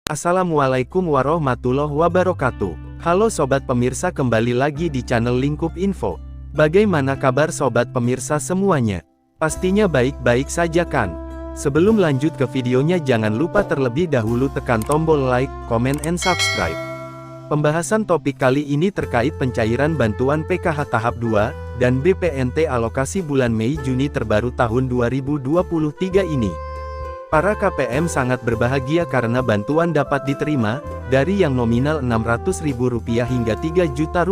Assalamualaikum warahmatullahi wabarakatuh. Halo sobat pemirsa, kembali lagi di channel Lingkup Info. Bagaimana kabar sobat pemirsa semuanya? Pastinya baik-baik saja kan? Sebelum lanjut ke videonya, jangan lupa terlebih dahulu tekan tombol like, comment, and subscribe. Pembahasan topik kali ini terkait pencairan bantuan PKH tahap 2 dan BPNT alokasi bulan Mei-Juni terbaru tahun 2023 ini. Para KPM sangat berbahagia karena bantuan dapat diterima, dari yang nominal Rp600.000 hingga Rp3 juta.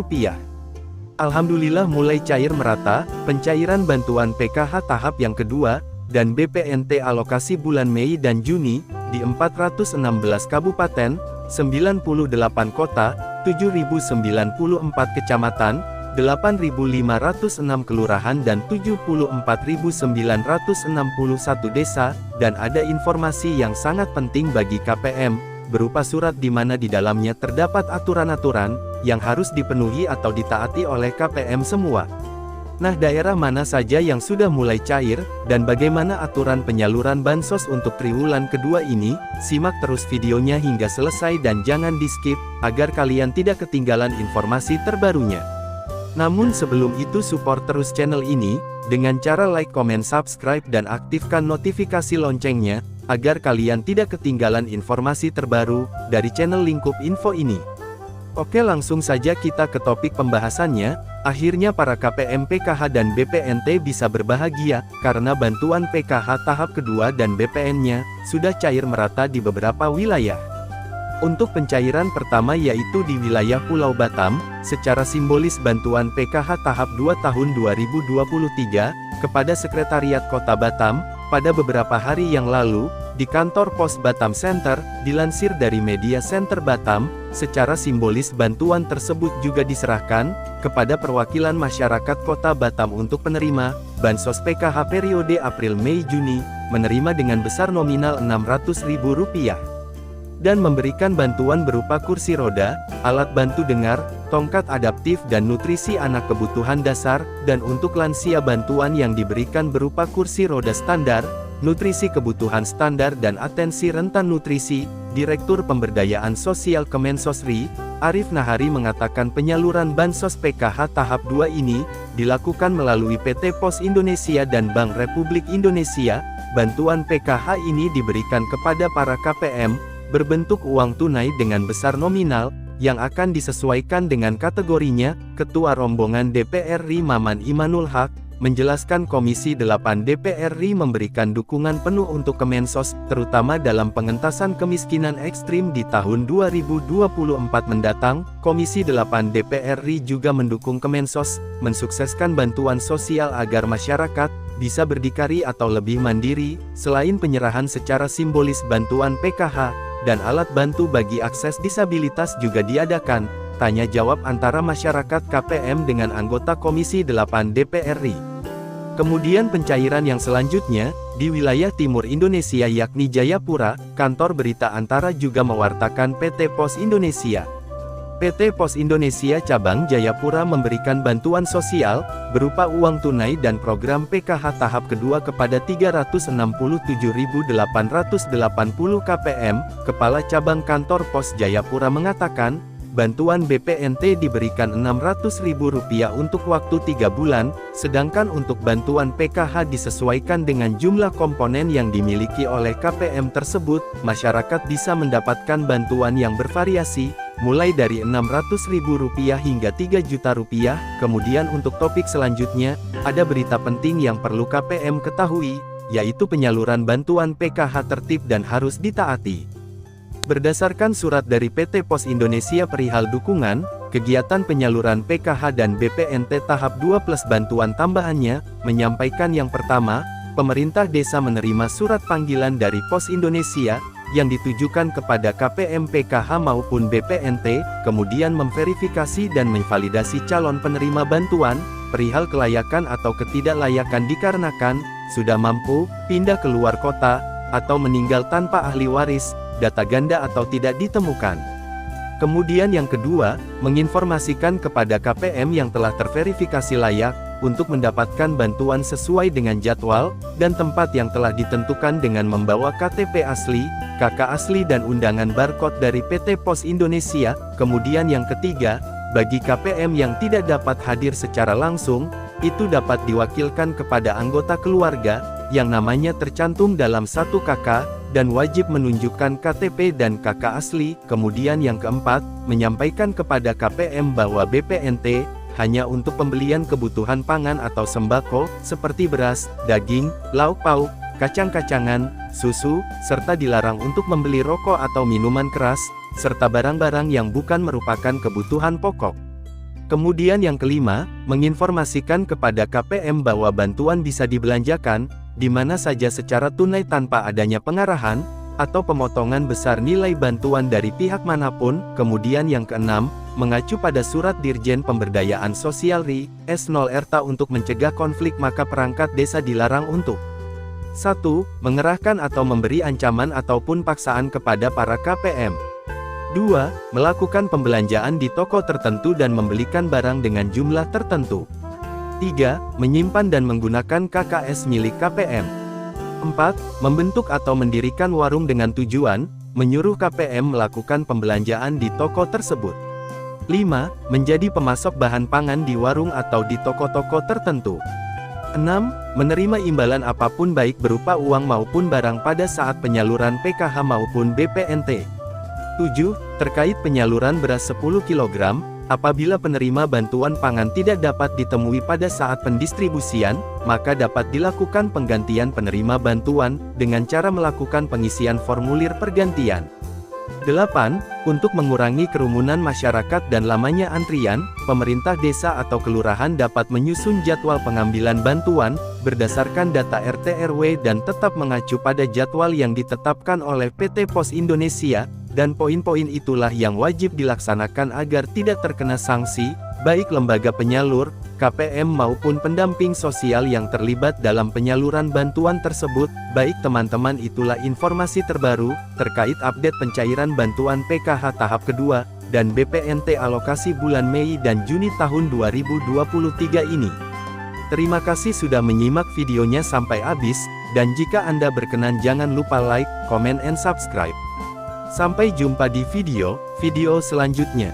Alhamdulillah mulai cair merata, pencairan bantuan PKH tahap yang kedua, dan BPNT alokasi bulan Mei dan Juni, di 416 kabupaten, 98 kota, 7.094 kecamatan, 8.506 kelurahan dan 74.961 desa, dan ada informasi yang sangat penting bagi KPM, berupa surat di mana di dalamnya terdapat aturan-aturan, yang harus dipenuhi atau ditaati oleh KPM semua. Nah, daerah mana saja yang sudah mulai cair, dan bagaimana aturan penyaluran bansos untuk triwulan kedua ini? Simak terus videonya hingga selesai dan jangan di-skip, agar kalian tidak ketinggalan informasi terbarunya. Namun sebelum itu, support terus channel ini, dengan cara like, comment, subscribe, dan aktifkan notifikasi loncengnya, agar kalian tidak ketinggalan informasi terbaru, dari channel Lingkup Info ini. Oke, langsung saja kita ke topik pembahasannya. Akhirnya para KPM PKH dan BPNT bisa berbahagia, karena bantuan PKH tahap kedua dan BPN-nya, sudah cair merata di beberapa wilayah. Untuk pencairan pertama yaitu di wilayah Pulau Batam, secara simbolis bantuan PKH tahap 2 tahun 2023, kepada Sekretariat Kota Batam, pada beberapa hari yang lalu, di kantor Pos Batam Center, dilansir dari Media Center Batam, secara simbolis bantuan tersebut juga diserahkan, kepada perwakilan masyarakat Kota Batam untuk penerima, bansos PKH periode April Mei Juni, menerima dengan besar nominal Rp600.000. Dan memberikan bantuan berupa kursi roda, alat bantu dengar, tongkat adaptif dan nutrisi anak kebutuhan dasar, dan untuk lansia bantuan yang diberikan berupa kursi roda standar, nutrisi kebutuhan standar dan atensi rentan nutrisi. Direktur Pemberdayaan Sosial Kemensosri, Arif Nahari mengatakan penyaluran bansos PKH tahap 2 ini, dilakukan melalui PT Pos Indonesia dan Bank Republik Indonesia. Bantuan PKH ini diberikan kepada para KPM, berbentuk uang tunai dengan besar nominal, yang akan disesuaikan dengan kategorinya. Ketua Rombongan DPR RI Maman Imanul Haq, menjelaskan Komisi 8 DPR RI memberikan dukungan penuh untuk Kemensos, terutama dalam pengentasan kemiskinan ekstrim di tahun 2024 mendatang. Komisi 8 DPR RI juga mendukung Kemensos, mensukseskan bantuan sosial agar masyarakat bisa berdikari atau lebih mandiri. Selain penyerahan secara simbolis bantuan PKH, dan alat bantu bagi akses disabilitas juga diadakan, tanya jawab antara masyarakat KPM dengan anggota Komisi 8 DPR RI. Kemudian pencairan yang selanjutnya, di wilayah timur Indonesia yakni Jayapura, kantor berita Antara juga mewartakan PT Pos Indonesia. PT Pos Indonesia Cabang Jayapura memberikan bantuan sosial, berupa uang tunai dan program PKH tahap kedua kepada 367.880 KPM. Kepala Cabang Kantor Pos Jayapura mengatakan, bantuan BPNT diberikan Rp600.000 untuk waktu 3 bulan, sedangkan untuk bantuan PKH disesuaikan dengan jumlah komponen yang dimiliki oleh KPM tersebut. Masyarakat bisa mendapatkan bantuan yang bervariasi, mulai dari Rp600.000 hingga Rp3 juta. Kemudian untuk topik selanjutnya, ada berita penting yang perlu KPM ketahui, yaitu penyaluran bantuan PKH tertib dan harus ditaati. Berdasarkan surat dari PT Pos Indonesia perihal dukungan, kegiatan penyaluran PKH dan BPNT tahap 2 plus bantuan tambahannya, menyampaikan yang pertama, pemerintah desa menerima surat panggilan dari Pos Indonesia, yang ditujukan kepada KPM PKH maupun BPNT, kemudian memverifikasi dan memvalidasi calon penerima bantuan, perihal kelayakan atau ketidaklayakan dikarenakan, sudah mampu, pindah keluar kota, atau meninggal tanpa ahli waris, data ganda atau tidak ditemukan. Kemudian yang kedua, menginformasikan kepada KPM yang telah terverifikasi layak, untuk mendapatkan bantuan sesuai dengan jadwal dan tempat yang telah ditentukan dengan membawa KTP asli, KK asli dan undangan barcode dari PT Pos Indonesia. Kemudian yang ketiga, bagi KPM yang tidak dapat hadir secara langsung, itu dapat diwakilkan kepada anggota keluarga, yang namanya tercantum dalam satu KK, dan wajib menunjukkan KTP dan KK asli. Kemudian yang keempat, menyampaikan kepada KPM bahwa BPNT, hanya untuk pembelian kebutuhan pangan atau sembako, seperti beras, daging, lauk pauk, kacang-kacangan, susu, serta dilarang untuk membeli rokok atau minuman keras, serta barang-barang yang bukan merupakan kebutuhan pokok. Kemudian yang kelima, menginformasikan kepada KPM bahwa bantuan bisa dibelanjakan, di mana saja secara tunai tanpa adanya pengarahan, atau pemotongan besar nilai bantuan dari pihak manapun. Kemudian yang keenam, mengacu pada surat Dirjen Pemberdayaan Sosial RI, S0 RTA untuk mencegah konflik, maka perangkat desa dilarang untuk 1. Mengerahkan atau memberi ancaman ataupun paksaan kepada para KPM. 2. Melakukan pembelanjaan di toko tertentu dan membelikan barang dengan jumlah tertentu. 3. Menyimpan dan menggunakan KKS milik KPM. 4. Membentuk atau mendirikan warung dengan tujuan menyuruh KPM melakukan pembelanjaan di toko tersebut. 5. Menjadi pemasok bahan pangan di warung atau di toko-toko tertentu. 6. Menerima imbalan apapun baik berupa uang maupun barang pada saat penyaluran PKH maupun BPNT. 7. Terkait penyaluran beras 10 kg, apabila penerima bantuan pangan tidak dapat ditemui pada saat pendistribusian, maka dapat dilakukan penggantian penerima bantuan, dengan cara melakukan pengisian formulir pergantian. 8. Untuk mengurangi kerumunan masyarakat dan lamanya antrian, pemerintah desa atau kelurahan dapat menyusun jadwal pengambilan bantuan, berdasarkan data RT RW dan tetap mengacu pada jadwal yang ditetapkan oleh PT Pos Indonesia, dan poin-poin itulah yang wajib dilaksanakan agar tidak terkena sanksi, baik lembaga penyalur, KPM maupun pendamping sosial yang terlibat dalam penyaluran bantuan tersebut. Baik teman-teman, itulah informasi terbaru, terkait update pencairan bantuan PKH tahap kedua, dan BPNT alokasi bulan Mei dan Juni tahun 2023 ini. Terima kasih sudah menyimak videonya sampai habis, dan jika Anda berkenan jangan lupa like, comment and subscribe. Sampai jumpa di video selanjutnya.